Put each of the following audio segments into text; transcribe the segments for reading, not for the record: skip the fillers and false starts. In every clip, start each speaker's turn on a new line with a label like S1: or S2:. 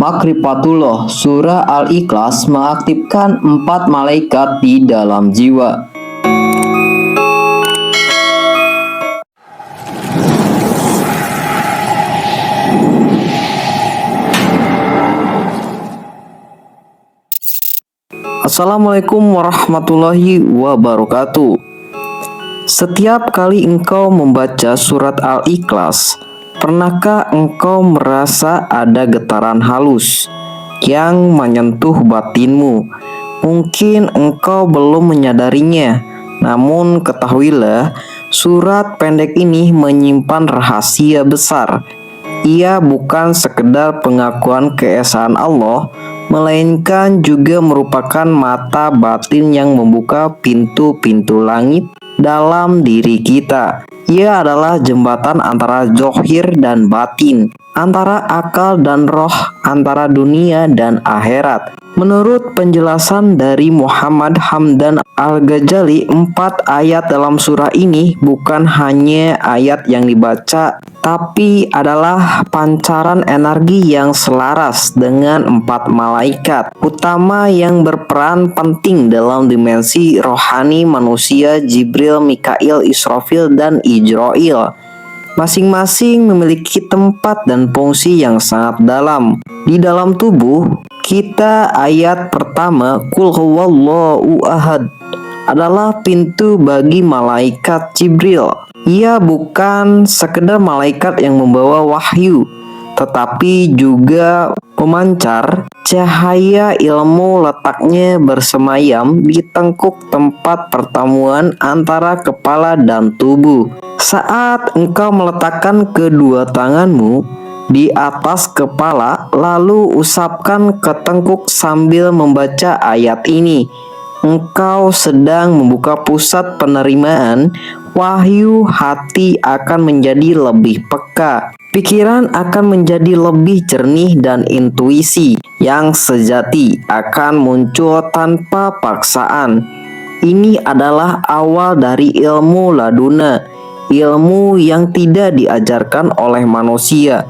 S1: Makrifatullah, surah Al-Ikhlas mengaktifkan 4 malaikat di dalam jiwa. Assalamualaikum warahmatullahi wabarakatuh. Setiap kali engkau membaca surat Al-Ikhlas, pernahkah engkau merasa ada getaran halus yang menyentuh batinmu? Mungkin engkau belum menyadarinya, namun ketahuilah, surat pendek ini menyimpan rahasia besar. Ia bukan sekedar pengakuan keesaan Allah, melainkan juga merupakan mata batin yang membuka pintu-pintu langit dalam diri kita. Ia adalah jembatan antara zahir dan batin, antara akal dan roh, antara dunia dan akhirat. Menurut penjelasan dari Muhammad Hamdan Al-Ghazali, 4 ayat dalam surah ini bukan hanya ayat yang dibaca, tapi adalah pancaran energi yang selaras dengan 4 malaikat utama yang berperan penting dalam dimensi rohani manusia: Jibril, Mikail, Israfil, dan Ijrail. Masing-masing memiliki tempat dan fungsi yang sangat dalam di dalam tubuh kita. Ayat pertama, Qul huwallahu ahad, adalah pintu bagi malaikat Jibril. Ia bukan sekedar malaikat yang membawa wahyu, tetapi juga pemancar cahaya ilmu. Letaknya bersemayam di tengkuk tempat pertemuan antara kepala dan tubuh. Saat engkau meletakkan kedua tanganmu di atas kepala, lalu usapkan ke tengkuk sambil membaca ayat ini, engkau sedang membuka pusat penerimaan wahyu. Hati akan menjadi lebih peka, pikiran akan menjadi lebih jernih, dan intuisi yang sejati akan muncul tanpa paksaan. Ini adalah awal dari ilmu laduna, ilmu yang tidak diajarkan oleh manusia,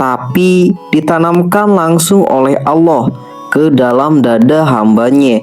S1: tapi ditanamkan langsung oleh Allah ke dalam dada hambanya.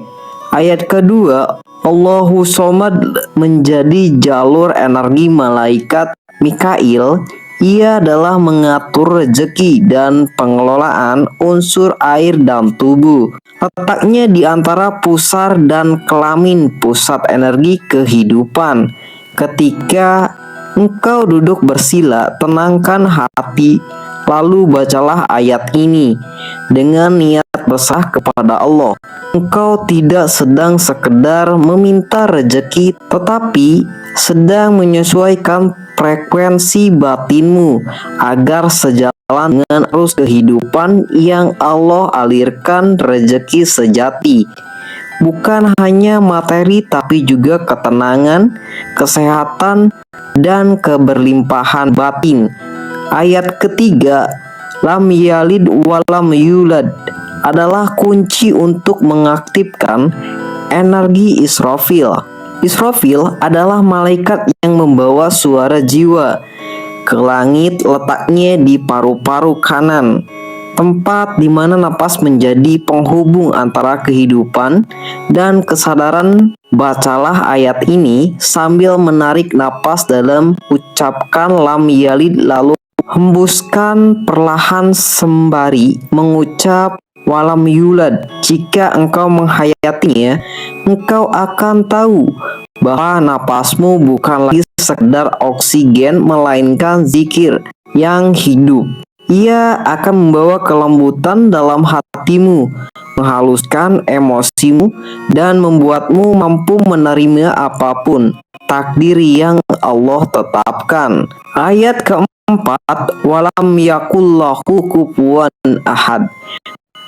S1: Ayat kedua, Allahu Somad, menjadi jalur energi malaikat Mikail. Ia adalah mengatur rezeki dan pengelolaan unsur air dalam tubuh. Letaknya di antara pusar dan kelamin, pusat energi kehidupan. Ketika engkau duduk bersila, tenangkan hati, lalu bacalah ayat ini dengan niat berserah kepada Allah. Engkau tidak sedang sekedar meminta rezeki, tetapi sedang menyesuaikan frekuensi batinmu agar sejalan dengan arus kehidupan yang Allah alirkan. Rezeki sejati bukan hanya materi, tapi juga ketenangan, kesehatan, dan keberlimpahan batin. Ayat ketiga, lam yalid walam yulad, adalah kunci untuk mengaktifkan energi Israfil. Israfil adalah malaikat yang membawa suara jiwa ke langit. Letaknya di paru-paru kanan, tempat di mana napas menjadi penghubung antara kehidupan dan kesadaran. Bacalah ayat ini sambil menarik napas dalam, ucapkan lam yalid, lalu hembuskan perlahan sembari mengucap walam yulad. Jika engkau menghayatinya, engkau akan tahu bahwa napasmu bukan lagi sekedar oksigen, melainkan zikir yang hidup. Ia akan membawa kelembutan dalam hatimu, menghaluskan emosimu, dan membuatmu mampu menerima apapun takdir yang Allah tetapkan. Ayat keempat, walam yakullahu kufuwan ahad,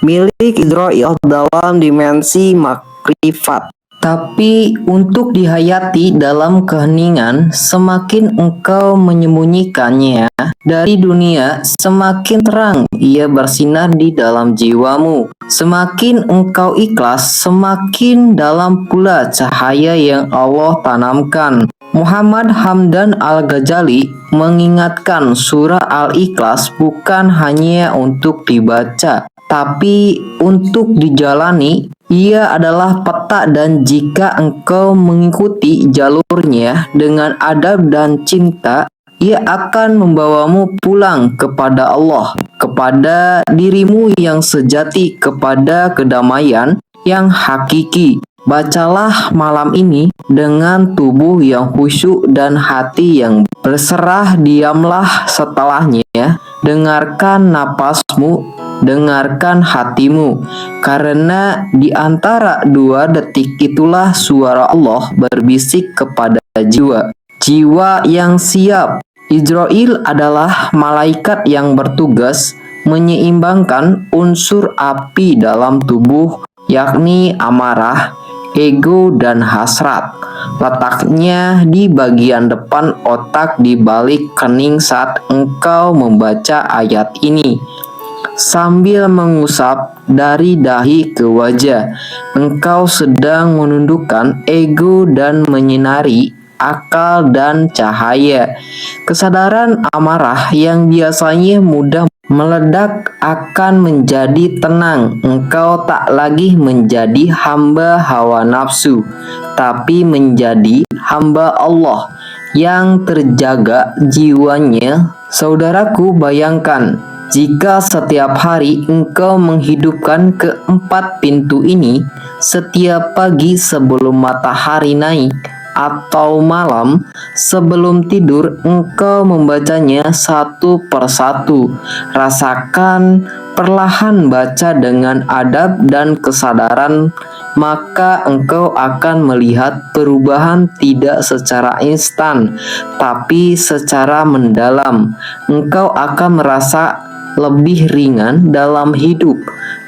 S1: milik Ijrail dalam dimensi makrifat. Tapi untuk dihayati dalam keheningan, semakin engkau menyembunyikannya dari dunia, semakin terang ia bersinar di dalam jiwamu. Semakin engkau ikhlas, semakin dalam pula cahaya yang Allah tanamkan. Muhammad Hamdan Al-Ghazali mengingatkan surah Al-Ikhlas bukan hanya untuk dibaca, tapi untuk dijalani ia adalah peta, dan jika engkau mengikuti jalurnya dengan adab dan cinta, ia akan membawamu pulang kepada Allah, kepada dirimu yang sejati, kepada kedamaian yang hakiki. Bacalah malam ini dengan tubuh yang khusyuk dan hati yang berserah. Diamlah setelahnya, dengarkan napasmu, dengarkan hatimu, karena di antara 2 detik itulah suara Allah berbisik kepada jiwa. Jiwa yang siap. Israil adalah malaikat yang bertugas menyeimbangkan unsur api dalam tubuh, yakni amarah, ego, dan hasrat. Letaknya di bagian depan otak di balik kening saat engkau membaca ayat ini. Sambil mengusap dari dahi ke wajah, engkau sedang menundukkan ego dan menyinari akal dan cahaya. Kesadaran amarah yang biasanya mudah meledak akan menjadi tenang. Engkau tak lagi menjadi hamba hawa nafsu, tapi menjadi hamba Allah yang terjaga jiwanya. Saudaraku, bayangkan jika setiap hari engkau menghidupkan keempat pintu ini. Setiap pagi sebelum matahari naik atau malam sebelum tidur, engkau membacanya satu persatu. Rasakan perlahan, baca dengan adab dan kesadaran, maka engkau akan melihat perubahan tidak secara instan, tapi secara mendalam. Engkau akan merasa lebih ringan dalam hidup,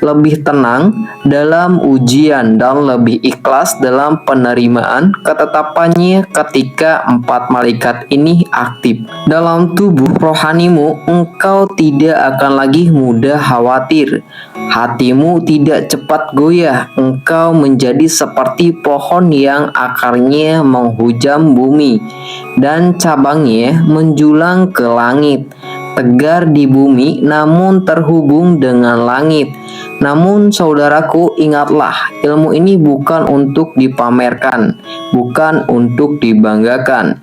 S1: lebih tenang dalam ujian, dan lebih ikhlas dalam penerimaan ketetapannya ketika 4 malaikat ini aktif dalam tubuh rohanimu. Engkau tidak akan lagi mudah khawatir, hatimu tidak cepat goyah. Engkau menjadi seperti pohon yang akarnya menghujam bumi dan cabangnya menjulang ke langit, tegar di bumi namun terhubung dengan langit. Namun saudaraku, ingatlah, ilmu ini bukan untuk dipamerkan, bukan untuk dibanggakan.